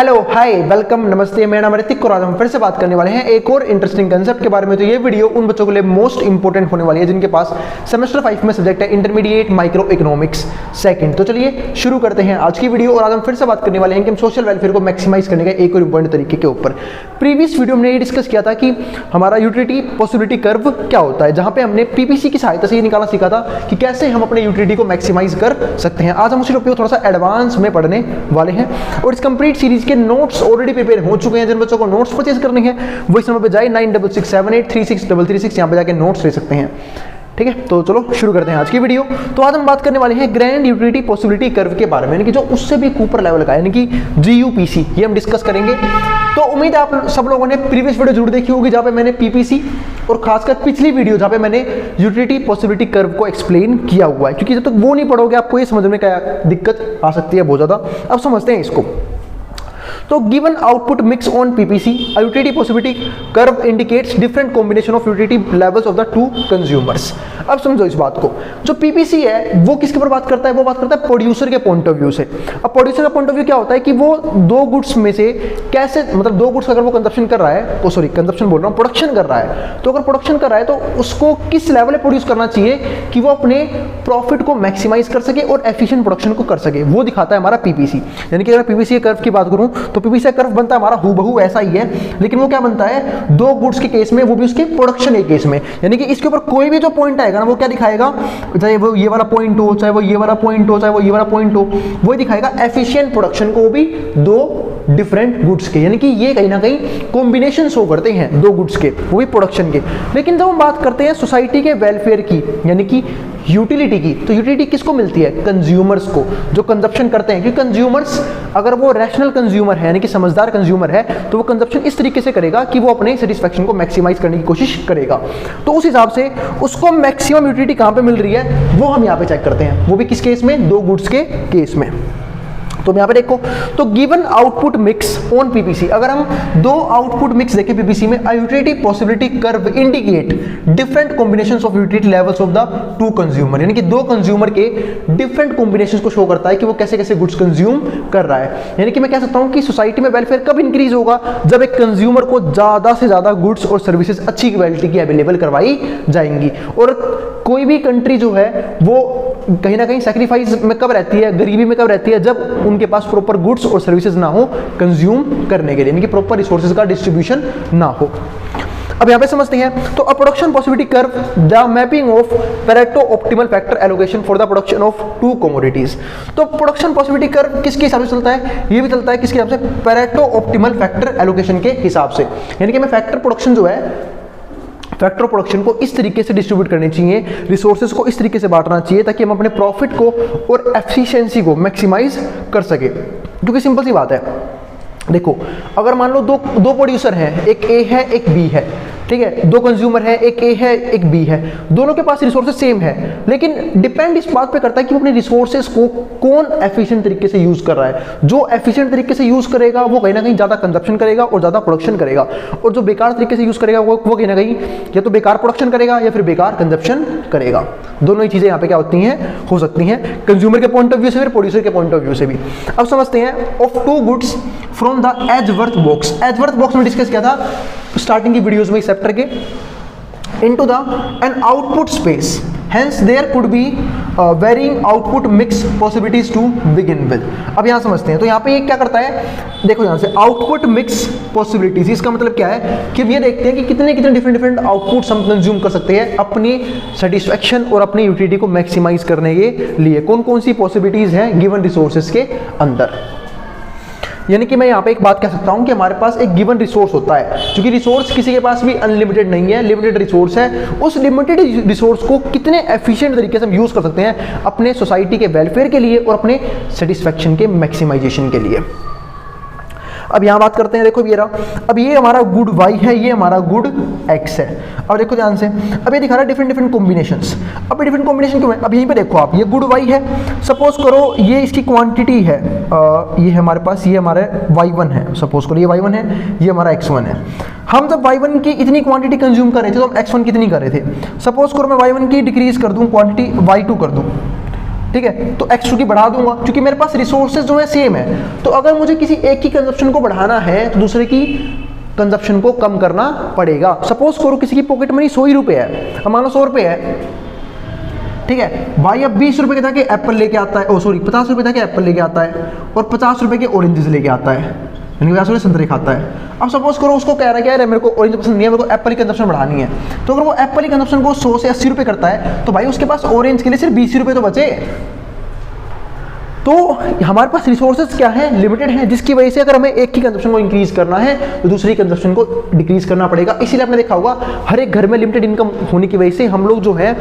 Hello hi welcome नमस्ते, मेरा नाम ऋतिक और आज हम फिर से बात करने वाले हैं एक और इंटरेस्टिंग कंसेप्ट के बारे में। तो ये वीडियो उन बच्चों के लिए मोस्ट इंपोर्टेंट होने वाली है जिनके पास सेमेस्टर 5 में सब्जेक्ट है इंटरमीडिएट माइक्रो इकोनॉमिक्स सेकंड। तो चलिए शुरू करते हैं आज की वीडियो। और आज हम फिर से बात करने वाले हैं कि हम सोशल वेलफेयर को मैक्सिमाइज करने का एक और इंपॉर्टेंट तरीके के ऊपर। प्रीवियस वीडियो में ये डिस्कस किया था कि हमारा यूटिलिटी पॉसिबिलिटी कर्व क्या होता है, जहां पे हमने पीपीसी की सहायता से ये निकालना सीखा था कि कैसे हम अपने यूटिलिटी को मैक्सिमाइज कर सकते हैं। आज हम उसी टॉपिक को थोड़ा सा एडवांस में पढ़ने वाले हैं और इस कंप्लीट सीरीज के नोट्स ऑलरेडी प्रिपेयर हो चुके हैं। जिन बच्चों को नोट्स परचेज करने हैं वो इस नंबर पे जाए 9667836336 यहाँ पे जाके नोट्स ले सकते हैं। ठीक है, तो चलो शुरू करते हैं आज की वीडियो। तो आज हम बात करने वाले हैं ग्रैंड यूटिलिटी पॉसिबिलिटी कर्व के बारे में, यानी कि जो उससे भी ऊपर लेवल का है, यानी कि जीयूपीसी, ये हम डिस्कस करेंगे। तो उम्मीद है आप सब लोगों ने प्रीवियस वीडियो जरूर देखी होगी जहाँ पे मैंने पीपीसी और खासकर पिछली वीडियो जहाँ पे मैंने यूटिलिटी पॉसिबिलिटी कर्व को एक्सप्लेन किया हुआ है, क्योंकि जब तक वो नहीं पढ़ोगे आपको ये समझ में क्या दिक्कत आ सकती है बहुत ज्यादा। अब समझते हैं इसको। तो given output mix on PPC utility possibility curve indicates different combination of utility levels of the two consumers. अब समझो इस बात को, जो पीपीसी है वो किसके ऊपर बात करता है, वो बात करता है प्रोड्यूसर के पॉइंट ऑफ व्यू से। अब प्रोड्यूसर का पॉइंट ऑफ व्यू क्या होता है कि वो दो गुड्स में से कैसे, मतलब दो गुड्स अगर वो कंजप्शन कर रहा है, तो सॉरी कंजप्शन बोल रहा हूँ, प्रोडक्शन कर रहा है, तो अगर प्रोडक्शन कर रहा है तो उसको किस लेवल पे प्रोड्यूस करना चाहिए कि वो अपने प्रॉफिट को मैक्सिमाइज कर सके और एफिशिएंट प्रोडक्शन को कर सके, वो दिखाता है हमारा पीपीसी। यानी कि अगर पीपीसी कर्व की बात करूं तो पीपीसी कर्व बनता है हमारा हूबहू ऐसा ही है, लेकिन वो क्या बनता है दो गुड्स के केस में, वो भी उसके प्रोडक्शन के केस में। यानी कि इसके ऊपर कोई भी जो पॉइंट आएगा ना वो क्या दिखाएगा, चाहे वो ये वाला पॉइंट हो, चाहे वो ये वाला पॉइंट हो, चाहे वो ये वाला पॉइंट हो, वो दिखाएगा एफिशिएंट प्रोडक्शन को, भी दो डिफरेंट गुड्स के। यानी कि ये कहीं ना कहीं कॉम्बिनेशन शो करते हैं दो गुड्स के, वो भी प्रोडक्शन के। लेकिन जब हम बात करते हैं सोसाइटी के वेलफेयर की, यानी कि यूटिलिटी की, तो यूटिलिटी किसको मिलती है, कंज्यूमर्स को, जो कंजप्शन करते हैं। क्योंकि कंज्यूमर्स अगर वो रैशनल कंज्यूमर है, यानी कि समझदार कंज्यूमर है, तो वो कंजप्शन इस तरीके से करेगा कि वो अपने सेटिस्फैक्शन को मैक्सिमाइज करने की कोशिश करेगा। तो उस हिसाब से उसको मैक्सिमम यूटिलिटी कहां पे मिल रही है वो हम यहां पे चेक करते हैं, वो भी किस केस में, दो गुड्स के केस में। तो यहाँ पे देखो, तो given output mix on PPC, अगर हम दो आउटपुट मिक्स देखें पीपीसी में, utility possibility curve indicate different combinations of utility levels of the two consumer, यानी कि दो कंज्यूमर के डिफरेंट कॉम्बिनेशंस को शो करता है कि वो कैसे कैसे गुड्स कंज्यूम कर रहा है। यानी कि मैं कह सकता हूं कि सोसाइटी में वेलफेयर कब इंक्रीज होगा, जब एक कंज्यूमर को ज्यादा से ज्यादा गुड्स और सर्विसेज अच्छी क्वालिटी की अवेलेबल करवाई जाएंगी। और कोई भी कंट्री जो है वो कहीं ना कहीं सैक्रिफाइस में कब रहती है, गरीबी में कब रहती है, जब उनके पास प्रॉपर गुड्स और सर्विसेज ना हो कंज्यूम करने के लिए, यानी कि प्रॉपर रिसोर्सेज का डिस्ट्रीब्यूशन ना हो। अब यहां पे समझते हैं, तो a production possibility curve the mapping of Pareto optimal factor allocation for the production of to commodities. तो प्रोडक्शन पॉसिबिलिटी कर्व किसके हिसाब से चलता है, ये भी चलता है किसके हिसाब से, पेरेटो ऑप्टिमल फैक्टर एलोकेशन के हिसाब से। यानी कि मैं फैक्टर प्रोडक्शन जो है, फैक्टर प्रोडक्शन को इस तरीके से डिस्ट्रीब्यूट करनी चाहिए, रिसोर्सेज को इस तरीके से बांटना चाहिए ताकि हम अपने प्रॉफिट को और एफिशिएंसी को मैक्सिमाइज कर सके। क्योंकि सिंपल सी बात है, देखो अगर मान लो दो प्रोड्यूसर हैं, एक ए है एक बी है, ठीक है, दो कंज्यूमर है, एक ए है एक बी है, दोनों के पास रिसोर्सेज सेम है, लेकिन डिपेंड इस बात पे करता है कि वो अपने रिसोर्सेज को कौन एफिशिएंट तरीके से यूज कर रहा है। जो एफिशिएंट तरीके से यूज करेगा वो कहीं ना कहीं ज्यादा कंजप्शन करेगा और ज्यादा प्रोडक्शन करेगा, और जो बेकार तरीके से यूज करेगा वो कहीं ना कहीं या तो बेकार प्रोडक्शन करेगा या फिर बेकार कंजप्शन करेगा। दोनों ही चीजें यहाँ पे क्या होती हैं, हो सकती हैं, कंज्यूमर के पॉइंट ऑफ व्यू से फिर प्रोड्यूसर के पॉइंट ऑफ व्यू से भी। अब समझते हैं, of two goods from the Edgeworth box. Edgeworth box में डिस्कस किया था स्टार्टिंग की वीडियोस में इस चैप्टर के, into the an output space, hence there could be varying output mix possibilities to begin with। अब यहां समझते हैं, तो यहां पे ये क्या करता है, देखो यहां से आउटपुट मिक्स पॉसिबिलिटीज, इसका मतलब क्या है कि हम ये देखते हैं कि कितने कितने डिफरेंट आउटपुट्स हम कंज्यूम कर सकते हैं अपनी सेटिस्फैक्शन और अपनी यूटिलिटी को मैक्सिमाइज करने के लिए। कौन कौन सी पॉसिबिलिटीज हैं गिवन रिसोर्सेज के अंदर। यानी कि मैं यहाँ पे एक बात कह सकता हूँ कि हमारे पास एक गिवन रिसोर्स होता है, क्योंकि रिसोर्स किसी के पास भी अनलिमिटेड नहीं है, लिमिटेड रिसोर्स है। उस लिमिटेड रिसोर्स को कितने एफिशिएंट तरीके से हम यूज कर सकते हैं अपने सोसाइटी के वेलफेयर के लिए और अपने सेटिस्फैक्शन के मैक्सिमाइजेशन के लिए। अब यहां बात करते हैं, देखो ये रहा, अब ये हमारा गुड वाई है, ये हमारा गुड एक्स है। अब देखो ध्यान से, अब ये दिखा रहा है डिफरेंट कॉम्बिनेशंस। अब डिफरेंट कॉम्बिनेशन क्यों है, अब यहीं पे देखो आप, ये गुड वाई है, सपोज करो ये इसकी क्वांटिटी है, ये हमारे पास, ये हमारा y1 है, सपोज करो ये y1 है, ये हमारा x1 है। हम जब y1 की इतनी क्वांटिटी कंज्यूम कर रहे थे तो हम x1 कितनी कर रहे थे, सपोज करो मैं y1 की डिक्रीज कर दूं, क्वांटिटी y2 कर दूं, ठीक है, तो x2 की बढ़ा दूंगा क्योंकि मेरे पास रिसोर्सेज जो है सेम है। तो अगर मुझे किसी एक की कंजप्शन को बढ़ाना है तो दूसरे की कंजप्शन को कम करना पड़ेगा। सपोज करो किसी की पॉकेट मनी 100 ही रुपये है, अब मान लो 100 रुपये है, ठीक है, भाई अब 20 रुपये के जाके एप्पल लेके आता है, 50 रुपये जाके एप्पल लेके आता है और 50 रुपये के ऑरेंजेस लेके आता है, यानी 50 रुपये संतरे खाता है। अब सपोज करो उसको कह रहा है कि यार मेरे को ऑरेंज पसंद नहीं है, मेरे को एप्पल की कंजप्शन बढ़ानी है। तो अगर वो एप्पल की कंजप्शन को 100 से 80 रुपये करता है तो भाई उसके पास ऑरेंज के लिए सिर्फ 20 रुपये तो बचे। तो हमारे पास रिसोर्सेज क्या है, लिमिटेड है, जिसकी वजह से अगर हमें एक की कंजप्शन को इंक्रीज करना है तो दूसरी कंजप्शन को डिक्रीज करना पड़ेगा। इसीलिए आपने देखा होगा हर एक घर में लिमिटेड इनकम होने की वजह से हम लोग जो है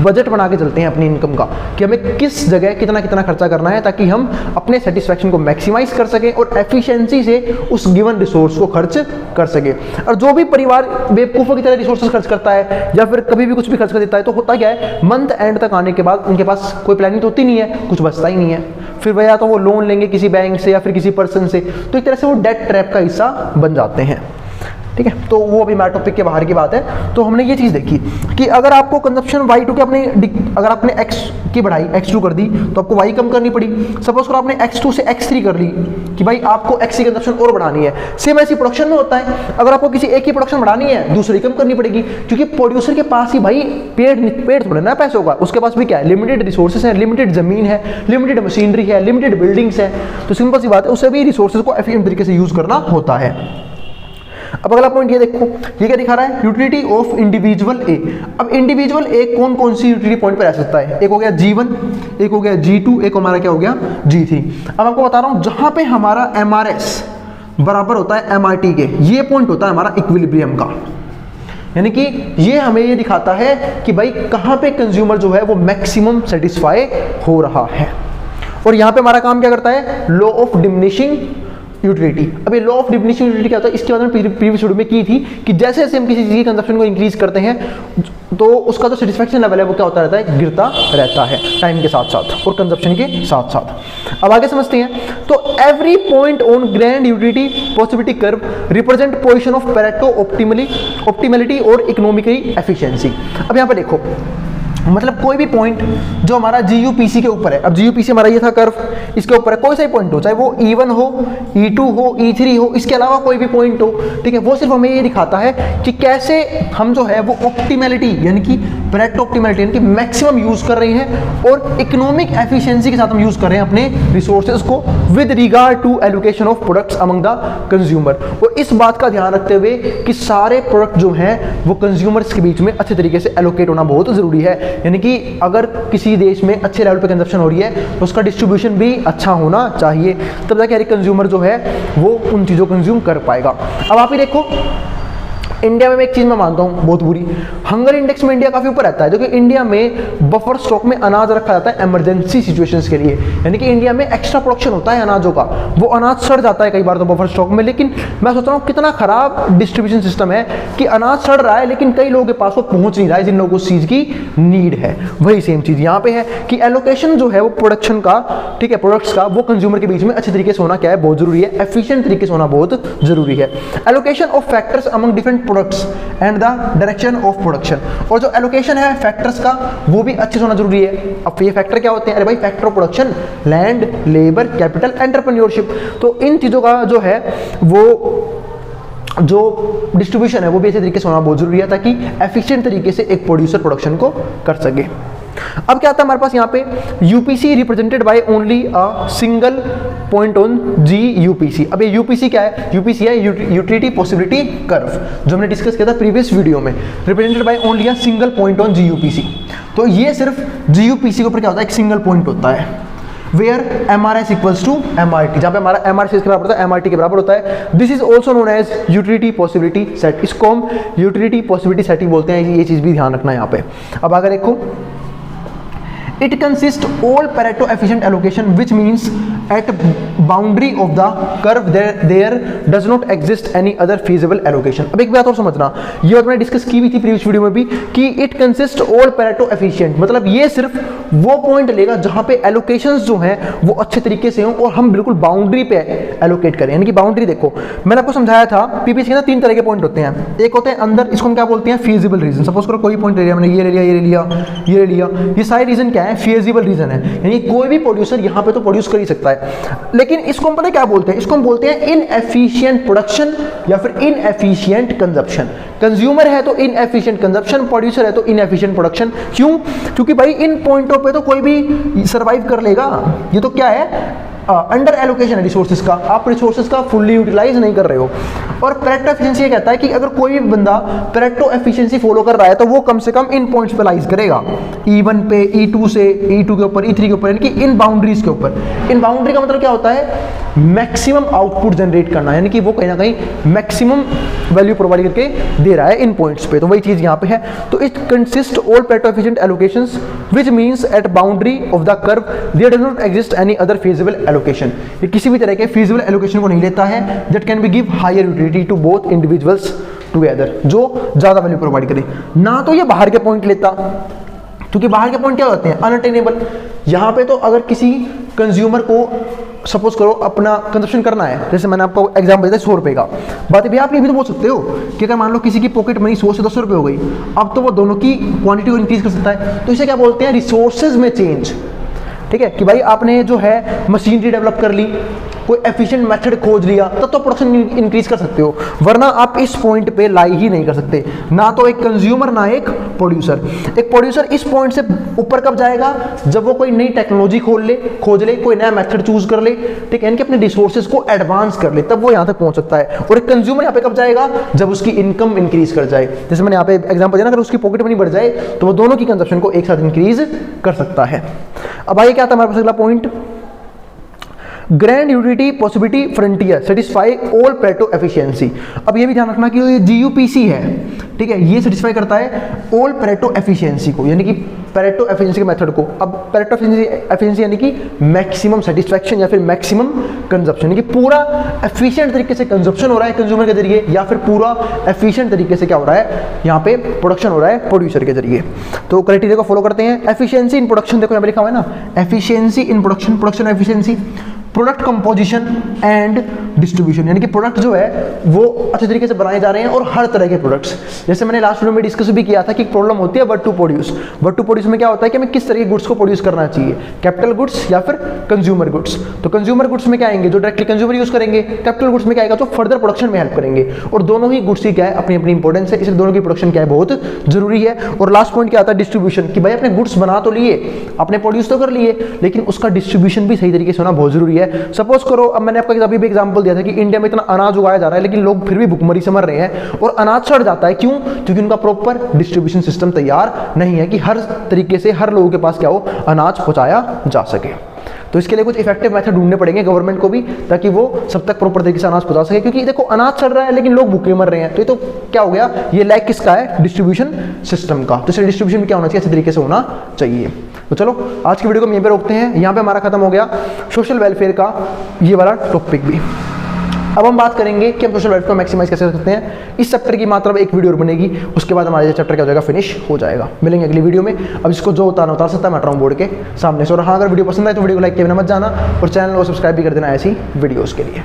बजट बना के चलते हैं अपनी इनकम का, कि हमें किस जगह कितना कितना खर्चा करना है ताकि हम अपने सेटिस्फैक्शन को मैक्सिमाइज कर सकें और एफिशिएंसी से उस गिवन रिसोर्स को खर्च कर सके। और जो भी परिवार बेवकूफ़ों की तरह रिसोर्सेज खर्च करता है या फिर कभी भी कुछ भी खर्च कर देता है तो होता क्या है, मंथ एंड तक आने के बाद उनके पास कोई प्लानिंग तो होती नहीं है, कुछ बचता ही नहीं है। फिर वह या तो वो लोन लेंगे किसी बैंक से या फिर किसी पर्सन से, तो एक तरह से वो डेट ट्रैप का हिस्सा बन जाते हैं। ठीक है, तो वो अभी हमारे टॉपिक के बाहर की बात है। तो हमने ये चीज़ देखी कि अगर आपको कंजप्शन y2 के अपने अगर आपने x की बढ़ाई x2 कर दी तो आपको y कम करनी पड़ी। सपोज करो आपने x2 से x3 कर ली कि भाई आपको x की कंजप्शन और बढ़ानी है। सेम ऐसी प्रोडक्शन में होता है, अगर आपको किसी एक की प्रोडक्शन बढ़ानी है दूसरी कम करनी पड़ेगी, क्योंकि प्रोड्यूसर के पास ही भाई पेड़ थोड़े ना पैसों का, उसके पास भी क्या है, लिमिटेड रिसोर्सेज है, लिमिटेड जमीन है, लिमिटेड मशीनरी है, लिमिटेड बिल्डिंग्स है। तो सिंपल सी बात है, उसे भी रिसोर्सेज को एफिशिएंट तरीके से यूज करना होता है। अब अगला पॉइंट ये देखो, ये क्या दिखा रहा है, यूटिलिटी ऑफ इंडिविजुअल ए। अब इंडिविजुअल ए कौन कौन सी यूटिलिटी पॉइंट पर रह सकता है, एक हो गया G1, एक हो गया G2, एक हमारा क्या हो गया G3। अब आपको बता रहा हूं जहां पे हमारा MRS बराबर होता है MRT के, ये पॉइंट होता है हमारा इक्विलिब्रियम का, यानी कि ये हमें ये दिखाता है कि भाई कहां पे कंज्यूमर जो है वो मैक्सिमम सेटिस्फाई हो रहा है। और यहां पे हमारा काम क्या करता है, लॉ ऑफ डिमिनिशिंग यूटिलिटी। अब ये लॉ ऑफ डिमिनिशिंग यूटिलिटी क्या होता है, इसकी बात हमने प्रीवियस वीडियो में की थी कि जैसे जैसे हम किसी चीज़ की कंजप्शन को इंक्रीज करते हैं तो उसका जो सेटिस्फैक्शन लेवल है वो क्या होता रहता है, गिरता रहता है टाइम के साथ साथ और कंजप्शन के साथ साथ। अब आगे समझते हैं। तो every point on grand utility possibility curve represent position of Pareto optimality और इकोनॉमिकली एफिशिएंसी। अब यहाँ पे देखो, मतलब कोई भी पॉइंट जो हमारा GUPC के ऊपर है, अब GUPC हमारा ये था कर्व, इसके ऊपर है कोई सा ही पॉइंट हो, चाहे वो E1 हो, E2 हो, E3 हो, इसके अलावा कोई भी पॉइंट हो, ठीक है, वो सिर्फ हमें ये दिखाता है कि कैसे हम जो है वो ऑप्टिमलिटी यानी कि पैरेटो ऑप्टिमलिटी यानी कि मैक्सिमम यूज कर रहे हैं और इकोनॉमिक एफिशिएंसी के साथ हम यूज कर रहे हैं अपने रिसोर्सेज को with regard to allocation of products among the consumer. और इस बात का ध्यान रखते हुए कि सारे प्रोडक्ट जो हैं वो कंज्यूमर्स के बीच में अच्छे तरीके से एलोकेट होना बहुत जरूरी है, यानी कि अगर किसी देश में अच्छे लेवल पे कंजप्शन हो रही है तो उसका डिस्ट्रीब्यूशन भी अच्छा होना चाहिए, तब जाके हर एक कंज्यूमर जो है वो उन चीज़ों को कंज्यूम कर पाएगा। अब आप ही देखो, इंडिया में मैं एक चीज़ मैं मानता हूँ बहुत बुरी, हंगर इंडेक्स में इंडिया काफ़ी ऊपर रहता है, क्योंकि इंडिया में बफर स्टॉक में अनाज रखा जाता है इमरजेंसी सिचुएशंस के लिए, यानी कि इंडिया में एक्स्ट्रा प्रोडक्शन होता है अनाजों का, वो अनाज सड़ जाता है कई बार तो बफर स्टॉक में। लेकिन मैं सोच रहा हूँ कितना खराब डिस्ट्रीब्यूशन सिस्टम है कि अनाज सड़ रहा है लेकिन कई लोगों के पास वो पहुँच नहीं रहा है जिन लोगों को उस चीज़ की नीड है। वही सेम चीज़ यहाँ पे है कि एलोकेशन जो है वो प्रोडक्शन का, ठीक है, प्रोडक्ट्स का, वो कंज्यूमर के बीच में अच्छे तरीके से होना क्या है, बहुत जरूरी है, एफिशिएंट तरीके से होना बहुत जरूरी है। Allocation of factors among different products and the direction of production, और जो एलोकेशन है फैक्टर्स का वो भी अच्छे से होना जरूरी है। अब ये फैक्टर क्या होते हैं, अरे भाई factor of production, land, labour, capital, entrepreneurship. तो इन चीज़ों का जो है वो जो डिस्ट्रीब्यूशन है वो भी अच्छे तरीके से होना बहुत जरूरी है ताकि एफिशिएंट तरीके से एक प्रोड्यूसर प्रोडक्शन को कर सके। अब क्या आता है हमारे पास यहाँ पे, UPC represented by only a single point on GUPC। अब ये यूपीसी क्या है, यूपीसी है यूटिलिटी पॉसिबिलिटी कर्व, जो हमने डिस्कस किया था प्रीवियस वीडियो में, represented by only a single point on GUPC। तो ये सिर्फ GUPC के ऊपर क्या होता है, एक सिंगल पॉइंट होता है, where MRS equals to MRT, जहाँ पे हमारा MRS इसके बराबर होता है, MRT के बराबर होता है। This is also known as utility possibility set, इसको हम यूटिलिटी पॉसिबिलिटी सेट ही बोलते हैं, ये चीज़ भी ध्यान रखना है यहाँ पे। अब अगर देखो, it consists all Pareto efficient allocation, which means at boundary of the curve there does not exist any other feasible allocation। अब एक बात और समझना, ये बात मैंने डिस्कस की भी थी प्रीवियस वीडियो में भी कि it consists all Pareto efficient, मतलब ये सिर्फ वो पॉइंट लेगा जहां पे एलोकेशंस जो हैं वो अच्छे तरीके से हों और हम बिल्कुल बाउंड्री पे एलोकेट करें। यानी कि बाउंड्री देखो, मैंने आपको समझाया था पीपीसी के अंदर 3 तरह के पॉइंट होते हैं। एक होते हैं अंदर, इसको हम क्या बोलते हैं, फीजिबल रीजन। सपोज करो कोई पॉइंट ले लिया मैंने, ये ले लिया, ये ले लिया, ये ले लिया, ये सारे रीजन क्या है, है, फिजिबल रीजन है, यानी कोई भी प्रोड्यूसर यहाँ पे तो प्रोड्यूस कर ही सकता है। लेकिन इसको हम पता है क्या बोलते हैं, इसको हम बोलते हैं इनएफिशिएंट प्रोडक्शन या फिर इनएफिशिएंट कंजप्शन। कंज्यूमर है तो इनएफिशिएंट कंजप्शन, प्रोड्यूसर है तो इनएफिशिएंट प्रोडक्शन। क्यों? क्योंकि भाई इन पॉइंटों पे तो कोई भी सर्वाइव कर लेगा। ये तो क्या है, अंडर एलोकेशन है रिसोर्सेज का, आप रिसोर्सेज का फुल्ली यूटिलाइज नहीं कर रहे हो। और पेरेटो एफिशिएंसी ये कहता है कि अगर कोई भी बंदा पेरेटो एफिशिएंसी फॉलो कर रहा है तो वो कम से कम इन पॉइंट्स पे लाइज करेगा, E1 पे, E2 से, E2 के ऊपर, E3 के ऊपर, यानी कि इन बाउंड्रीज के ऊपर। इन बाउंड्री का मतलब क्या होता है, मैक्सिमम आउटपुट जनरेट करना, यानी कि वो कहीं ना कहीं मैक्सिमम वैल्यू प्रोवाइड करके दे रहा है इन पॉइंट्स पे। तो वही चीज यहाँ पे है। तो it consist all Pareto efficient allocations which means at boundary of the curve there does not exist any other feasible allocation. ये किसी भी तरह के फीजिबल एलोकेशन को नहीं लेता है that can be give higher utility to both individuals together, जो ज्यादा वैल्यू प्रोवाइड करे। ना तो ये बाहर के पॉइंट लेता, क्योंकि बाहर के पॉइंट क्या होते हैं, अनअटेनेबल। यहाँ पे तो अगर किसी कंज्यूमर को सपोज करो अपना कंजप्शन करना है, जैसे मैंने आपको एग्जाम्पल दिया 100 रुपये का, बात भी आप ये भी तो बोल सकते हो कि अगर मान लो किसी की पॉकेट मनी 100 से 200 रुपये हो गई, अब तो वो दोनों की क्वांटिटी को इंक्रीज कर सकता है। तो इसे क्या बोलते हैं, रिसोर्सेज में चेंज। ठीक है, कि भाई आपने जो है मशीनरी डेवलप कर ली, कोई एफिशिएंट मेथड खोज लिया, तब तो प्रोडक्शन इंक्रीज कर सकते हो, वरना आप इस पॉइंट पे लाई ही नहीं कर सकते। ना तो एक कंज्यूमर ना एक प्रोड्यूसर। एक प्रोड्यूसर इस पॉइंट से ऊपर कब जाएगा, जब वो कोई नई टेक्नोलॉजी खोज ले, कोई नया मेथड चूज कर ले, ठीक है, यानी कि अपने रिसोर्सेज को एडवांस कर ले, तब वो यहाँ तक पहुंच सकता है। और एक कंज्यूमर यहाँ पे कब जाएगा, जब उसकी इनकम इंक्रीज कर जाए। जैसे मैंने यहाँ पे एग्जाम्पल दिया ना, अगर उसकी पॉकेट मनी बढ़ जाए तो वो दोनों की कंजप्शन को एक साथ इंक्रीज कर सकता है। अब आइए क्या था हमारे पास अगला point, grand utility possibility frontier satisfy all Pareto efficiency. अब ये भी ध्यान रखना कि ये GUPC है, ठीक है, ये सेटिस्फाई करता है ऑल पेरेटो एफिशिएंसी को, यानी कि पेरेटो एफिशिएंसी के मेथड को। अब पेरेटो एफिशिएंसी यानी कि मैक्सिमम सेटिस्फैक्शन या फिर मैक्सिमम कंजप्शन, यानी कि पूरा एफिशिएंट तरीके से कंजप्शन हो रहा है कंज्यूमर के जरिए, या फिर पूरा एफिशिएंट तरीके से क्या हो रहा है, यहाँ पे प्रोडक्शन हो रहा है प्रोड्यूसर के जरिए। तो क्राइटेरिया को फॉलो करते हैं। एफिशिएंसी इन प्रोडक्शन, देखो यहाँ पे लिखा हुआ है ना, efficiency in production, production efficiency, product composition and distribution, यानी कि प्रोडक्ट जो है वो अच्छे तरीके से बनाए जा रहे हैं, और हर तरह के प्रोडक्ट्स। जैसे मैंने लास्ट वीडियो में डिस्कस भी किया था कि एक प्रॉब्लम होती है word to produce. Word to produce में क्या होता है कि हमें किस तरह के गुड्स को प्रोड्यूस करना चाहिए, कैपिटल गुड्स या फिर कंज्यूमर गुड्स। तो कंज्यूमर गुड्स में क्या आएंगे, जो डायरेक्टली कंज्यूमर यूज करेंगे। कैपिटल गुड्स में क्या आएगा, जो फर्दर प्रोडक्शन में हेल्प करेंगे। और दोनों ही गुड्स की क्या है, अपनी अपनी इंपॉर्टेंस है, इसलिए दोनों की प्रोडक्शन क्या है, बहुत जरूरी है। और लास्ट पॉइंट क्या आता है, डिस्ट्रीब्यूशन, कि भाई अपने गुड्स बना तो लिए, आपने प्रोड्यूस तो कर लिए, लेकिन उसका डिस्ट्रीब्यूशन भी सही तरीके से होना बहुत जरूरी है। सपोज करो, अब मैंने आपको अभी भी एग्जांपल दिया था कि इंडिया में इतना अनाज उगाया जा रहा है, लेकिन लोग फिर भी भुखमरी से मर रहे हैं, और अनाज सड़ जाता है। क्यों? क्योंकि उनका प्रॉपर डिस्ट्रीब्यूशन सिस्टम तैयार नहीं है कि हर तरीके से हर लोगों के पास क्या हो, अनाज पहुंचाया जा सके। तो इसके लिए कुछ इफेक्टिव मेथड ढूंढने पड़ेंगे गवर्नमेंट को भी, ताकि वो सब तक प्रॉपर तरीके से अनाज पहुंचा सके। क्योंकि देखो अनाज चल रहा है लेकिन लोग भूखे मर रहे हैं, तो ये तो क्या हो गया, ये लैक किसका है, डिस्ट्रीब्यूशन सिस्टम का। तो इसलिए डिस्ट्रीब्यूशन क्या होना चाहिए, अच्छे तरीके से होना चाहिए। तो चलो आज की वीडियो को हम यहीं पे रोकते हैं, यहाँ पे हमारा खत्म हो गया सोशल वेलफेयर का ये वाला टॉपिक भी। अब हम बात करेंगे कि हम सोशल वेलफेयर को मैक्सिमाइज कैसे कर सकते हैं। इस चैप्टर की मात्र एक वीडियो और बनेगी, उसके बाद हमारा ये चैप्टर क्या हो जाएगा, फिनिश हो जाएगा। मिलेंगे अगली वीडियो में। अब इसको जो उतार सकता है मैं बोर्ड के सामने से। और हाँ, अगर वीडियो पसंद आए तो वीडियो को लाइक किए बिना मत जाना, और चैनल को सब्सक्राइब भी कर देना ऐसी वीडियोज़ के लिए।